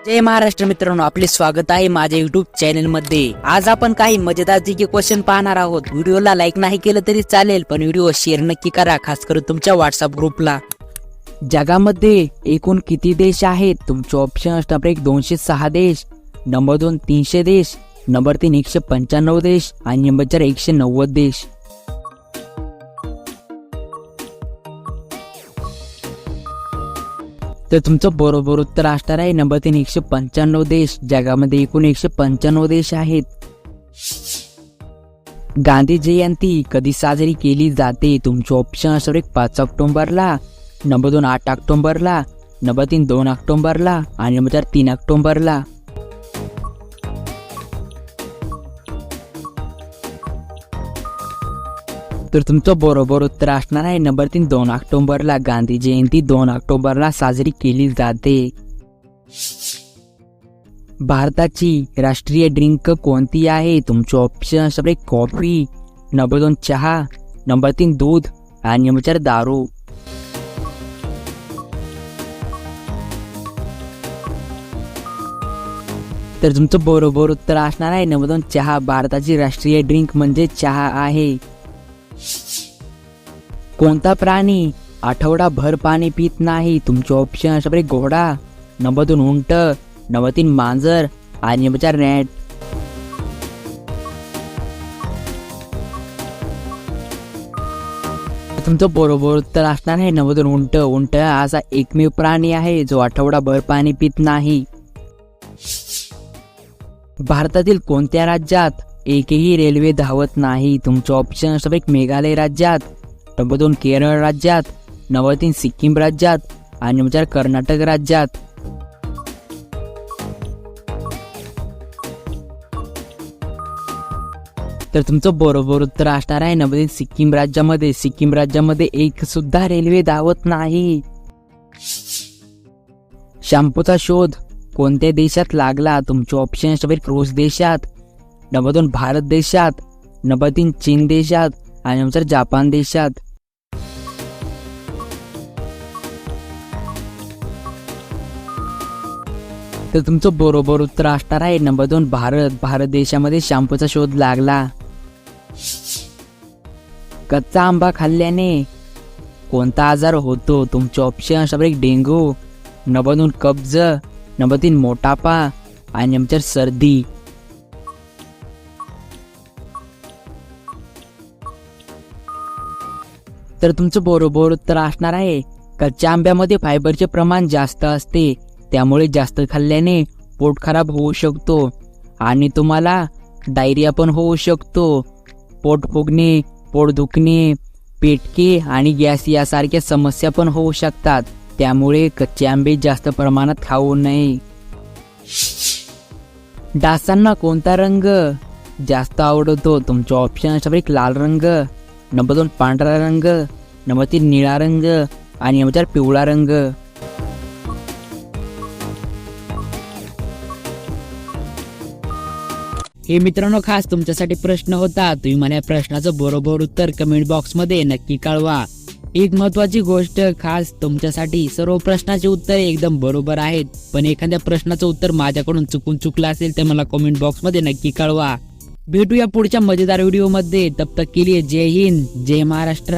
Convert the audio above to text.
जय महाराष्ट्र मित्रांनो, आपले स्वागत आहे माझ्या युट्यूब चॅनल मध्ये। आज आपण काही मजेदार जीके क्वेश्चन पाहणार आहोत। व्हिडिओला लाईक नाही केलं तरी चालेल, पण व्हिडिओ शेअर नक्की करा, खास करून तुमच्या व्हॉट्सअप ग्रुपला। जगामध्ये एकूण किती देश आहेत? तुमचे ऑप्शन नंबर 1 206 देश, नंबर 2 300 देश, नंबर 3 195 देश आणि नंबर 4 190 देश। तर तुमचं बरोबर उत्तर असणार आहे नंबर 3 195 देश। जगामध्ये एकूण 195 देश आहेत। गांधी जयंती कधी साजरी केली जाते? तुमचे ऑप्शन असणार 1 5 ऑक्टोबरला, नंबर 2 8 ऑक्टोबरला, नंबर 3 2 ऑक्टोबरला आणि नंबर 4 3 ऑक्टोबरला। तर तुमचं बरोबर उत्तर असणार आहे नंबर 3 2 ऑक्टोबरला। गांधी जयंती 2 ऑक्टोबरला साजरी केली जाते। भारताची राष्ट्रीय ड्रिंक कोणती आहे? तुमचे ऑप्शन असणार 1 कॉफी, नंबर 2 चहा, नंबर 3 दूध आणि नंबर 4 दारू। तर तुमचं बरोबर उत्तर असणार आहे नंबर 2 चहा। भारताची राष्ट्रीय ड्रिंक म्हणजे चहा आहे। कोणता प्राणी आठवडाभर पाणी पित नाही? तुमचे ऑप्शन असणार 1 घोडा, नंबर 2 उंट, नंबर 3 मांजर आणि नंबर 4 रॅट। तुमचं बरोबर उत्तर असणार आहे नंबर 2 उंट। उंट हा असा एकमेव प्राणी आहे जो आठवडाभर पाणी पित नाही। भारतातील कोणत्या राज्यात एकही रेल्वे धावत नाही? तुमचे ऑप्शन असणार 1 मेघालय राज्यात, नंबर 2 केरळ राज्यात, नंबर 3 सिक्कीम राज्यात आणि नंबर 4 कर्नाटक राज्यात। तर तुमचं बरोबर उत्तर असणार आहे नंबर 3 सिक्कीम राज्यामध्ये। सिक्कीम राज्यामध्ये एक सुद्धा रेल्वे धावत नाही। शॅम्पूचा शोध कोणत्या देशात लागला? तुमचे ऑप्शन असणार 1 रूस देशात, नंबर 2 भारत देशात, नंबर 3 चीन देशात आणि नंबर 4 जपान देशात। तर तुमचं बरोबर उत्तर असणार आहे नंबर 2 भारत देशामध्ये शॅम्पूचा शोध लागला। कच्चा आंबा खाल्ल्याने कोणता आजार होतो? तुमचे ऑप्शन असणार 1 डेंग्यू, नंबर 2 कब्ज, नंबर 3 मोटापा आणि नंबर 4 सर्दी। तर तुमचं बरोबर उत्तर असणार आहे कच्च्या आंब्यामध्ये फायबरचे प्रमाण जास्त असते, त्यामुळे जास्त खाल्ल्याने पोट खराब होऊ शकतो आणि तुम्हाला डायरिया पण होऊ शकतो। पोट फुगणे, पोट दुखणे, पेटके आणि गॅस यासारख्या समस्या पण होऊ शकतात, त्यामुळे कच्चे आंबे जास्त प्रमाणात खाऊ नये। डासांना कोणता रंग जास्त आवडतो? तुमचे ऑप्शन असणार 1 लाल रंग, नंबर 2 पांढरा रंग, नंबर 3 निळा रंग आणि नंबर 4 पिवळा रंग। हे मित्रांनो, खास तुमच्यासाठी प्रश्न होता। तुम्ही मला या प्रश्नाचं बरोबर उत्तर कमेंट बॉक्स मध्ये नक्की कळवा। एक महत्वाची गोष्ट खास तुमच्यासाठी, सर्व प्रश्नाचे उत्तर एकदम बरोबर आहेत, पण एखाद्या प्रश्नाचं उत्तर माझ्याकडून चुकलं असेल तर मला कमेंट बॉक्स मध्ये नक्की कळवा। भेटूया पुढच्या मजेदार व्हिडिओ मध्ये। तब तक के लिए जय हिंद, जय महाराष्ट्र।